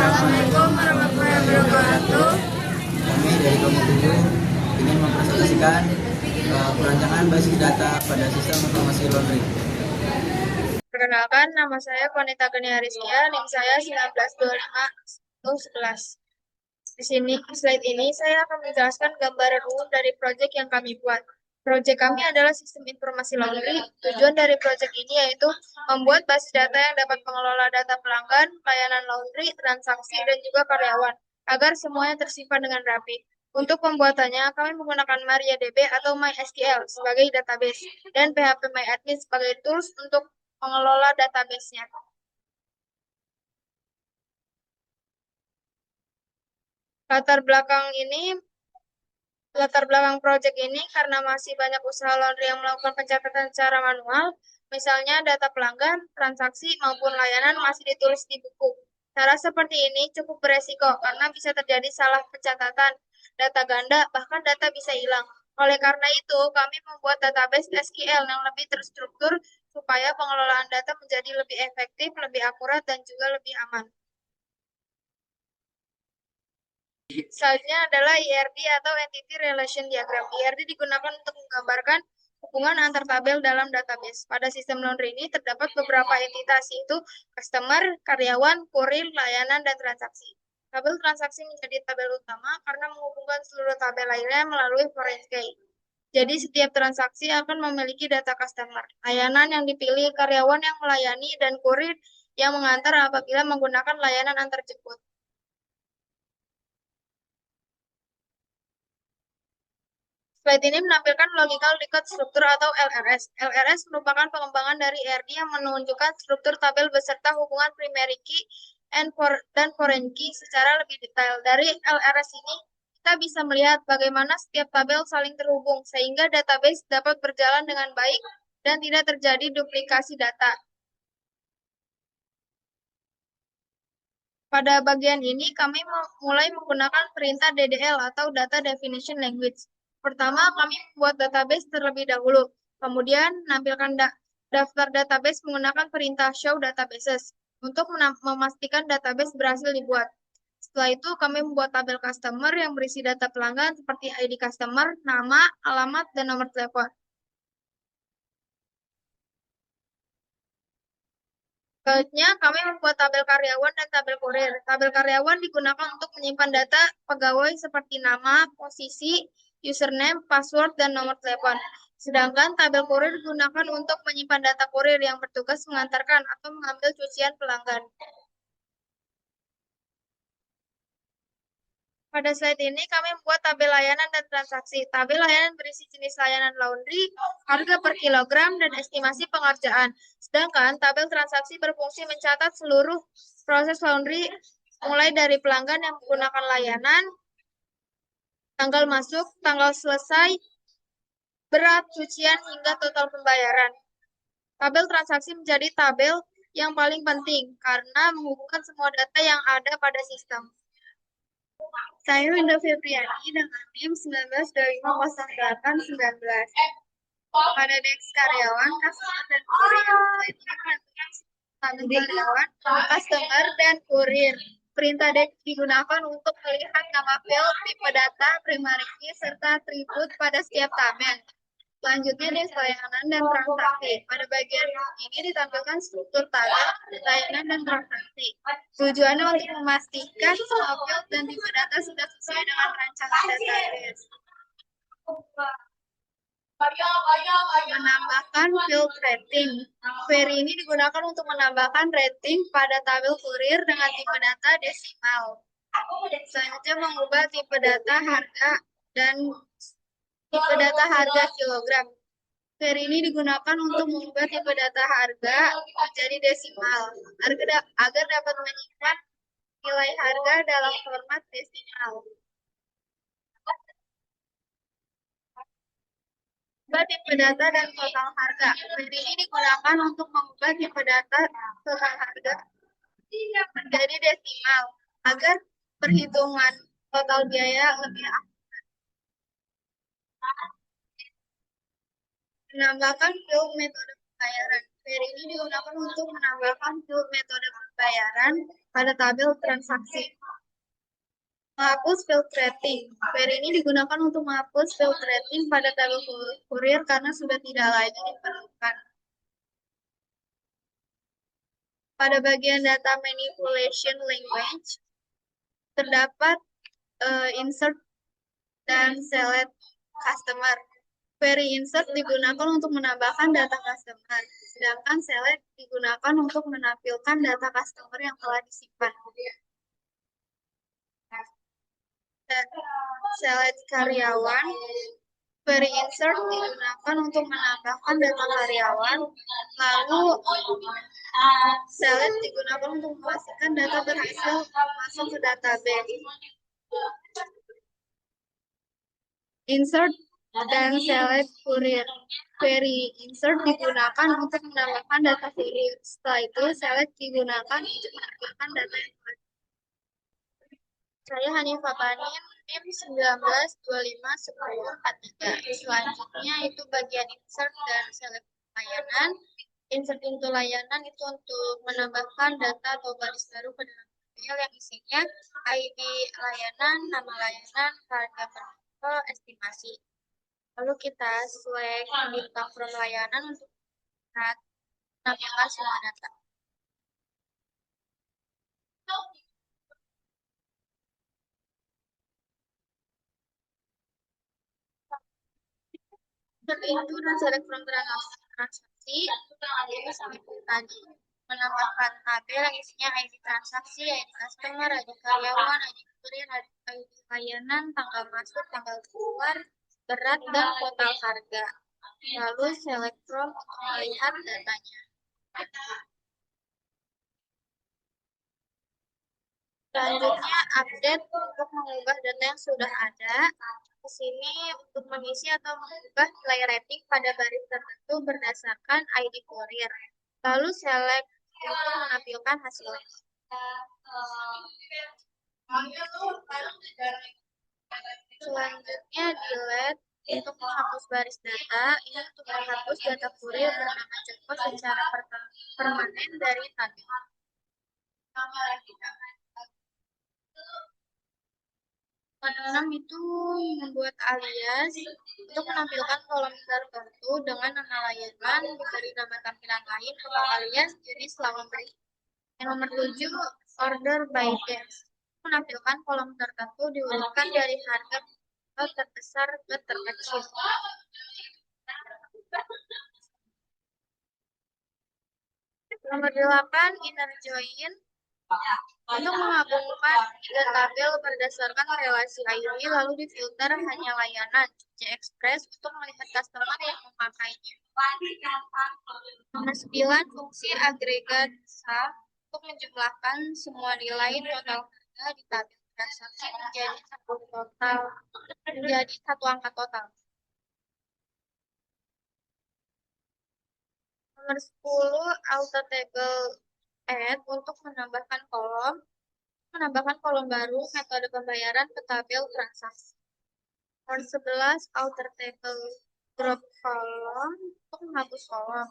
Assalamualaikum warahmatullahi wabarakatuh. Kami dari Komisi 7 ingin mempresentasikan perancangan basis data pada sistem informasi laundry. Perkenalkan, nama saya Konita Genia Rizkia, NIM saya 1925-11. Di sini, slide ini, saya akan menjelaskan gambaran umum dari proyek yang kami buat. Proyek kami adalah sistem informasi laundry. Tujuan dari proyek ini yaitu membuat basis data yang dapat mengelola data pelanggan, layanan laundry, transaksi, dan juga karyawan, agar semuanya tersimpan dengan rapi. Untuk pembuatannya, kami menggunakan MariaDB atau MySQL sebagai database, dan PHP MyAdmin sebagai tools untuk mengelola database-nya. Latar belakang proyek ini karena masih banyak usaha laundry yang melakukan pencatatan secara manual, misalnya data pelanggan, transaksi, maupun layanan masih ditulis di buku. Cara seperti ini cukup beresiko karena bisa terjadi salah pencatatan, data ganda, bahkan data bisa hilang. Oleh karena itu, kami membuat database SQL yang lebih terstruktur supaya pengelolaan data menjadi lebih efektif, lebih akurat, dan juga lebih aman. Selanjutnya adalah IRD atau Entity Relation Diagram. IRD digunakan untuk menggambarkan hubungan antar tabel dalam database. Pada sistem laundry ini terdapat beberapa entitas, yaitu customer, karyawan, kurir, layanan, dan transaksi. Tabel transaksi menjadi tabel utama karena menghubungkan seluruh tabel lainnya melalui foreign key. Jadi setiap transaksi akan memiliki data customer, layanan yang dipilih, karyawan yang melayani, dan kurir yang mengantar apabila menggunakan layanan antar jemput. Slide ini menampilkan Logical Record Structure atau LRS. LRS merupakan pengembangan dari ERD yang menunjukkan struktur tabel beserta hubungan primary key dan foreign key secara lebih detail. Dari LRS ini, kita bisa melihat bagaimana setiap tabel saling terhubung, sehingga database dapat berjalan dengan baik dan tidak terjadi duplikasi data. Pada bagian ini, kami mulai menggunakan perintah DDL atau Data Definition Language. Pertama, kami membuat database terlebih dahulu. Kemudian, menampilkan daftar database menggunakan perintah Show Databases untuk memastikan database berhasil dibuat. Setelah itu, kami membuat tabel customer yang berisi data pelanggan seperti ID customer, nama, alamat, dan nomor telepon. Selanjutnya, kami membuat tabel karyawan dan tabel kurir. Tabel karyawan digunakan untuk menyimpan data pegawai seperti nama, posisi, username, password, dan nomor telepon. Sedangkan tabel kurir digunakan untuk menyimpan data kurir yang bertugas mengantarkan atau mengambil cucian pelanggan. Pada slide ini kami membuat tabel layanan dan transaksi. Tabel layanan berisi jenis layanan laundry, harga per kilogram, dan estimasi pengerjaan. Sedangkan tabel transaksi berfungsi mencatat seluruh proses laundry mulai dari pelanggan yang menggunakan layanan, tanggal masuk, tanggal selesai, berat, cucian, hingga total pembayaran. Tabel transaksi menjadi tabel yang paling penting karena menghubungkan semua data yang ada pada sistem. Saya Winda Febriani dengan NIM 19250819. Pada desk karyawan, customer, dan kurir. Slide ini menentukan tabel karyawan, customer, dan kurir. Perintah desk digunakan untuk melihat nama field, tipe data, primary key, serta atribut pada setiap tabel. Selanjutnya desk layanan dan transaksi. Pada bagian ini ditampilkan struktur tabel, layanan, dan transaksi. Tujuannya untuk memastikan semua field dan tipe data sudah sesuai dengan rancangan database. Menambahkan field rating. Query ini digunakan untuk menambahkan rating pada tabel kurir dengan tipe data desimal. Selanjutnya mengubah tipe data harga dan tipe data harga kilogram. Query ini digunakan untuk mengubah tipe data harga menjadi desimal agar dapat menyimpan nilai harga dalam format desimal. Mengubah tipe data dan total harga. Query ini digunakan untuk mengubah tipe data total harga menjadi desimal agar perhitungan total biaya lebih akurat. Menambahkan field metode pembayaran. Query ini digunakan untuk menambahkan field metode pembayaran pada tabel transaksi. Menghapus field rating. Query ini digunakan untuk menghapus field rating pada tabel kurir karena sudah tidak lagi diperlukan. Pada bagian data manipulation language, terdapat insert dan select customer. Query insert digunakan untuk menambahkan data customer, sedangkan select digunakan untuk menampilkan data customer yang telah disimpan. Select karyawan. Query insert digunakan untuk menambahkan data karyawan, lalu select digunakan untuk memastikan data berhasil masuk ke database. Insert dan select kurir. Query insert digunakan untuk menambahkan data kurir. Setelah itu, select digunakan untuk menambahkan data yang lain. Saya Hanifah Panin, NIM 19251043. Selanjutnya itu bagian insert dan select layanan. Insert into layanan itu untuk menambahkan data atau baris baru ke dalam file yang isinya ID layanan, nama layanan, harga per estimasi. Lalu kita select bintang from layanan untuk menampilkan semua data. Itu dan select from transaksi ini seperti tadi menambahkan tabel yang isinya ID transaksi, ID customer, ID karyawan, ID kurir, ID layanan, tanggal masuk, tanggal keluar, berat, dan total harga. Lalu select from untuk melihat datanya. Selanjutnya update untuk mengubah data yang sudah ada. Di sini untuk mengisi atau mengubah nilai rating pada baris tertentu berdasarkan ID kurir. Lalu select untuk menampilkan hasilnya. Selanjutnya delete untuk menghapus baris data. Ini untuk menghapus data kurir bernama Joko secara permanen dari tabel. Pada 6 itu membuat alias untuk menampilkan kolom tertentu dengan nama layanan, diberi nama tampilan lain, kepala alias, jenis lawan beri. Yang nomor 7, order by date. Menampilkan kolom tertentu diurutkan dari harga terbesar ke terkecil. Nomor 8, inner join. Untuk menggabungkan tiga tabel berdasarkan relasi ID, lalu difilter hanya layanan C Express untuk melihat customer yang memakainya. Nomor 9, fungsi agregat sum untuk menjumlahkan semua nilai total harga di tabel transaksi menjadi satu angka total. Nomor 10, alter table add untuk menambahkan kolom baru metode pembayaran ke tabel transaksi. Nomor 11, alter table drop column untuk menghapus kolom.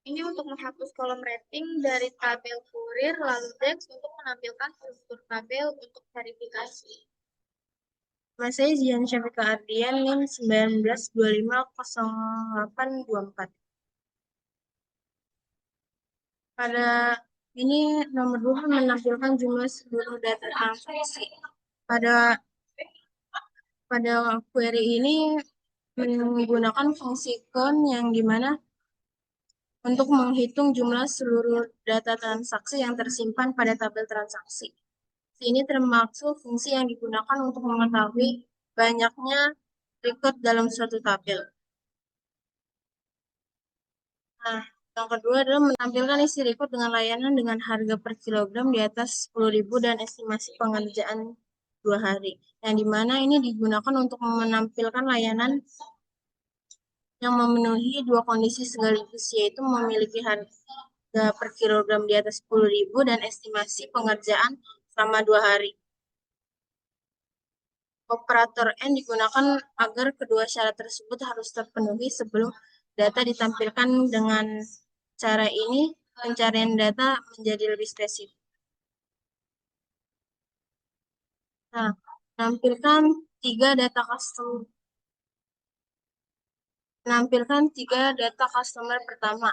Ini untuk menghapus kolom rating dari tabel kurir, lalu DEX untuk menampilkan struktur tabel untuk verifikasi. Nama saya Zian Syafika Ardian, NIM 19250824. Pada ini nomor 2 menampilkan jumlah seluruh data transaksi. Pada query ini menggunakan fungsi count yang dimana untuk menghitung jumlah seluruh data transaksi yang tersimpan pada tabel transaksi. Ini termasuk fungsi yang digunakan untuk mengetahui banyaknya record dalam suatu tabel. Nah, yang kedua adalah menampilkan isi record dengan layanan dengan harga per kilogram di atas 10.000 dan estimasi pengerjaan 2 hari. Yang dimana ini digunakan untuk menampilkan layanan yang memenuhi dua kondisi sekaligus, yaitu memiliki harga per kilogram di atas 10.000 dan estimasi pengerjaan selama 2 hari. Operator N digunakan agar kedua syarat tersebut harus terpenuhi sebelum data ditampilkan dengan Cara ini pencarian data menjadi lebih spesifik. Nah, menampilkan tiga data customer pertama.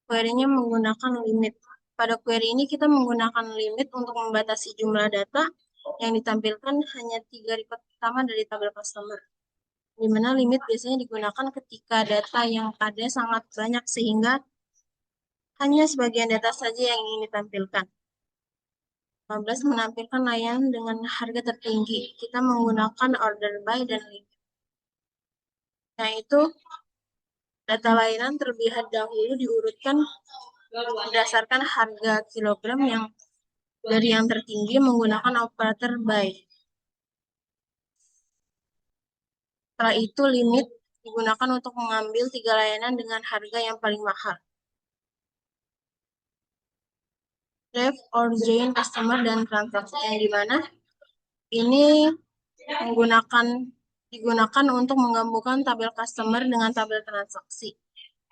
Query-nya menggunakan limit. Pada query ini kita menggunakan limit untuk membatasi jumlah data yang ditampilkan hanya 3 record pertama dari tabel customer. Di mana limit biasanya digunakan ketika data yang ada sangat banyak sehingga hanya sebagian data saja yang ingin ditampilkan. 15 menampilkan layanan dengan harga tertinggi. Kita menggunakan order by dan limit. Nah, itu data layanan terlebih dahulu diurutkan berdasarkan harga kilogram yang dari yang tertinggi menggunakan operator by. Setelah itu limit digunakan untuk mengambil 3 layanan dengan harga yang paling mahal. Ref or join customer dan transaksi yang dimana ini digunakan untuk menggabungkan tabel customer dengan tabel transaksi.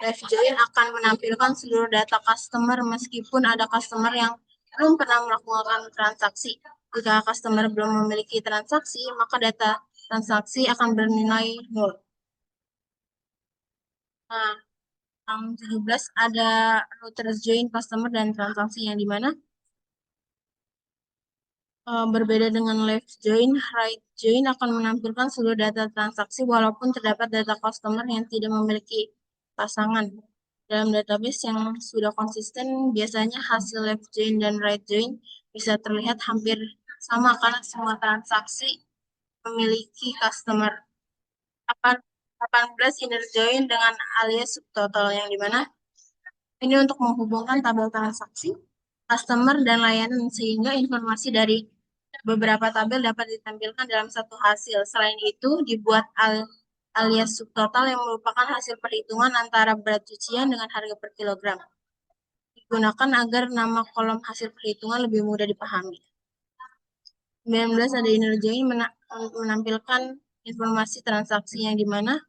Ref join akan menampilkan seluruh data customer meskipun ada customer yang belum pernah melakukan transaksi. Jika customer belum memiliki transaksi, maka data transaksi akan bernilai 0. Nah, yang 17 ada routers join customer dan transaksi yang dimana berbeda dengan left join, right join akan menampilkan seluruh data transaksi walaupun terdapat data customer yang tidak memiliki pasangan. Dalam database yang sudah konsisten, biasanya hasil left join dan right join bisa terlihat hampir sama karena semua transaksi memiliki customer. 18 inner join dengan alias subtotal yang dimana ini untuk menghubungkan tabel transaksi, customer, dan layanan sehingga informasi dari beberapa tabel dapat ditampilkan dalam satu hasil. Selain itu, dibuat alias subtotal yang merupakan hasil perhitungan antara berat cucian dengan harga per kilogram. Digunakan agar nama kolom hasil perhitungan lebih mudah dipahami. 19 ada inner join menampilkan informasi transaksi yang dimana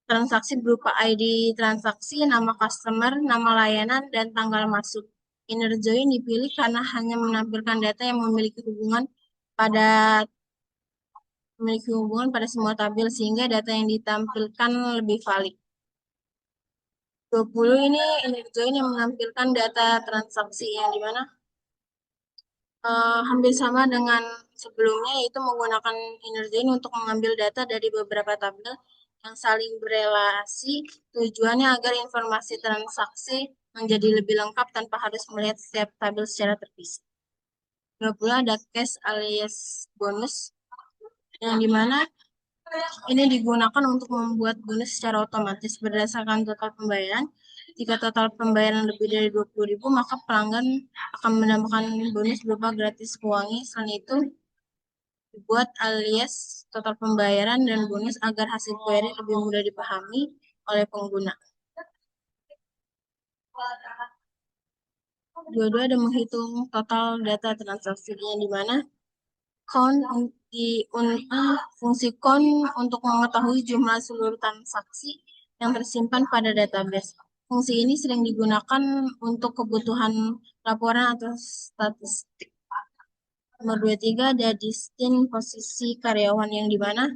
transaksi berupa ID transaksi, nama customer, nama layanan, dan tanggal masuk. Inner join dipilih karena hanya menampilkan data yang memiliki hubungan pada semua tabel sehingga data yang ditampilkan lebih valid. 20 ini inner join yang menampilkan data transaksi yang dimana hampir sama dengan sebelumnya, yaitu menggunakan inner join untuk mengambil data dari beberapa tabel yang saling berelasi. Tujuannya agar informasi transaksi menjadi lebih lengkap tanpa harus melihat setiap tabel secara terpisah. 20 ada cash alias bonus yang dimana ini digunakan untuk membuat bonus secara otomatis berdasarkan total pembayaran. Jika total pembayaran lebih dari 20.000, maka pelanggan akan mendapatkan bonus berupa gratis pewangi. Selain itu, dibuat alias total pembayaran dan bonus agar hasil query lebih mudah dipahami oleh pengguna. Dua-dua ada menghitung total data transaksi yang dimana fungsi count untuk mengetahui jumlah seluruh transaksi yang tersimpan pada database. Fungsi ini sering digunakan untuk kebutuhan laporan atau statistik. Nomor 23 ada distinct posisi karyawan yang dimana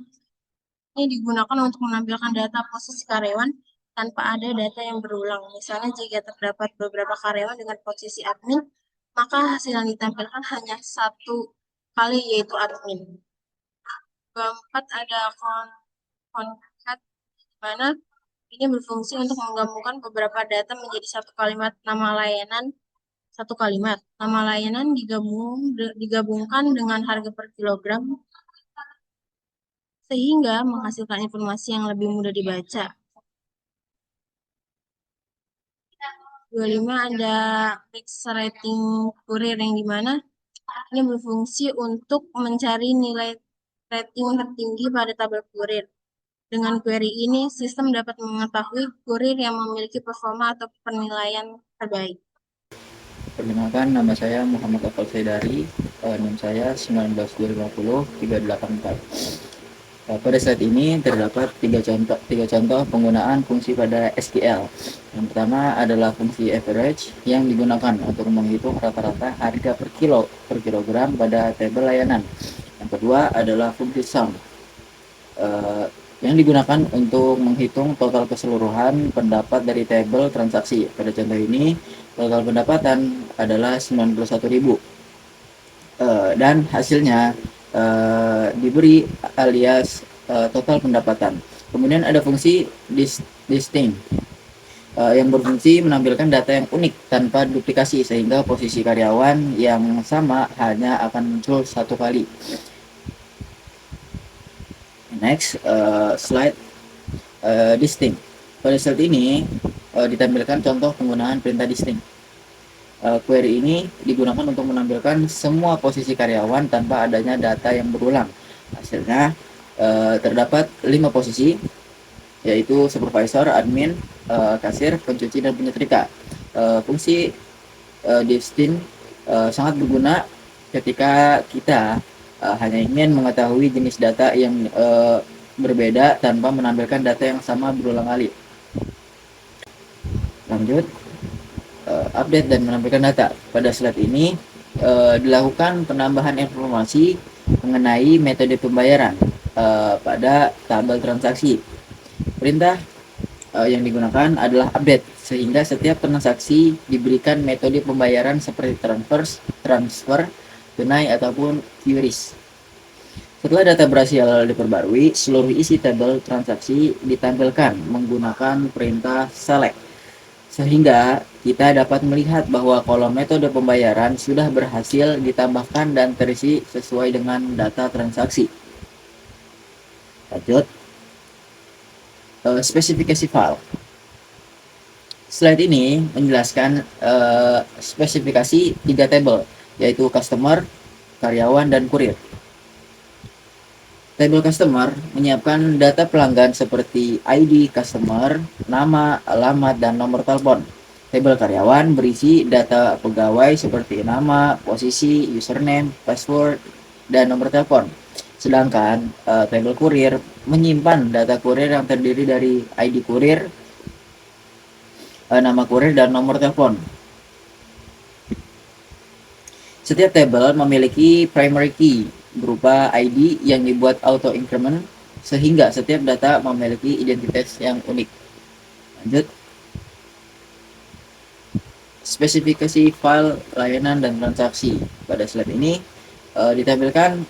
ini digunakan untuk menampilkan data posisi karyawan tanpa ada data yang berulang. Misalnya jika terdapat beberapa karyawan dengan posisi admin, maka hasil yang ditampilkan hanya satu kali yaitu admin. 24 ada concat di mana ini berfungsi untuk menggabungkan beberapa data menjadi satu kalimat nama layanan. Nama layanan digabungkan dengan harga per kilogram sehingga menghasilkan informasi yang lebih mudah dibaca. 25 ada mix rating kurir yang dimana ini berfungsi untuk mencari nilai rating tertinggi pada tabel kurir. Dengan query ini, sistem dapat mengetahui kurir yang memiliki performa atau penilaian terbaik. Perkenalkan, nama saya Muhammad Afal Saidari, NIM saya 19 384. Pada saat ini terdapat tiga contoh penggunaan fungsi pada SQL. Yang pertama adalah fungsi average yang digunakan untuk menghitung rata-rata harga per kilogram pada tabel layanan. Yang kedua adalah fungsi sum yang digunakan untuk menghitung total keseluruhan pendapat dari tabel transaksi. Pada contoh ini, total pendapatan adalah 91.000 dan hasilnya diberi alias total pendapatan. Kemudian ada fungsi distinct yang berfungsi menampilkan data yang unik tanpa duplikasi, sehingga posisi karyawan yang sama hanya akan muncul satu kali. Next, slide distinct. Pada slide ini ditampilkan contoh penggunaan perintah distinct. Query ini digunakan untuk menampilkan semua posisi karyawan tanpa adanya data yang berulang. Hasilnya terdapat 5 posisi, yaitu supervisor, admin, kasir, pencuci, dan penyetrika. Fungsi distinct sangat berguna ketika kita hanya ingin mengetahui jenis data yang berbeda tanpa menampilkan data yang sama berulang kali. Lanjut, update dan menampilkan data. Pada slide ini dilakukan penambahan informasi mengenai metode pembayaran pada tabel transaksi. Perintah yang digunakan adalah update, sehingga setiap transaksi diberikan metode pembayaran seperti transfer, tunai, ataupun QRIS. Setelah data berhasil diperbarui, seluruh isi tabel transaksi ditampilkan menggunakan perintah select, sehingga kita dapat melihat bahwa kolom metode pembayaran sudah berhasil ditambahkan dan terisi sesuai dengan data transaksi. Lanjut, spesifikasi file. Slide ini menjelaskan spesifikasi 3 tabel, yaitu customer, karyawan, dan kurir. Tabel customer menyiapkan data pelanggan seperti ID customer, nama, alamat, dan nomor telepon. Tabel karyawan berisi data pegawai seperti nama, posisi, username, password, dan nomor telepon. Sedangkan tabel kurir menyimpan data kurir yang terdiri dari ID kurir, nama kurir, dan nomor telepon. Setiap tabel memiliki primary key berupa ID yang dibuat auto increment, sehingga setiap data memiliki identitas yang unik. Lanjut, spesifikasi file layanan dan transaksi. Pada slide ini ditampilkan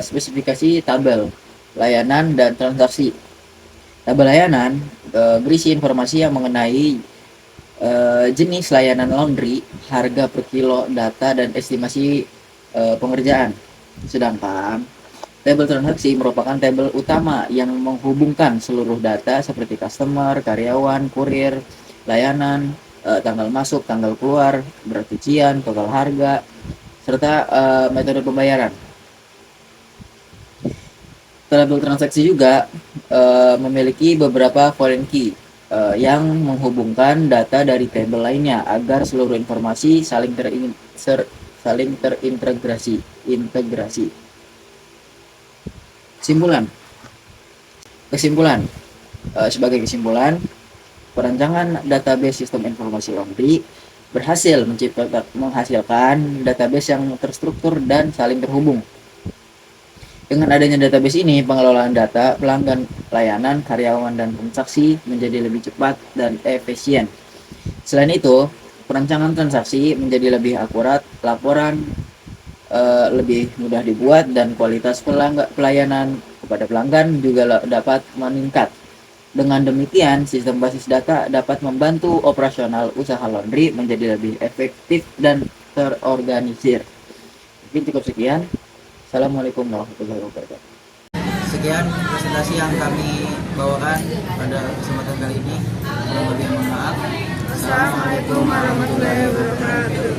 spesifikasi tabel layanan dan transaksi. Tabel layanan berisi informasi yang mengenai jenis layanan laundry, harga per kilo, data, dan estimasi pengerjaan. Sedangkan tabel transaksi merupakan tabel utama yang menghubungkan seluruh data seperti customer, karyawan, kurir, layanan, tanggal masuk, tanggal keluar, berat cucian, total harga, serta metode pembayaran. Tabel transaksi juga memiliki beberapa foreign key yang menghubungkan data dari tabel lainnya agar seluruh informasi saling terintegrasi. Kesimpulan. Sebagai kesimpulan, perancangan database sistem informasi laundry berhasil menghasilkan database yang terstruktur dan saling terhubung. Dengan adanya database ini, pengelolaan data, pelanggan, layanan, karyawan, dan transaksi menjadi lebih cepat dan efisien. Selain itu, perancangan transaksi menjadi lebih akurat, laporan lebih mudah dibuat, dan kualitas pelayanan kepada pelanggan juga dapat meningkat. Dengan demikian, sistem basis data dapat membantu operasional usaha laundry menjadi lebih efektif dan terorganisir. Mungkin cukup sekian. Assalamualaikum warahmatullahi wabarakatuh. Sekian presentasi yang kami bawakan pada kesempatan kali ini. Mohon maaf. Assalamualaikum warahmatullahi wabarakatuh.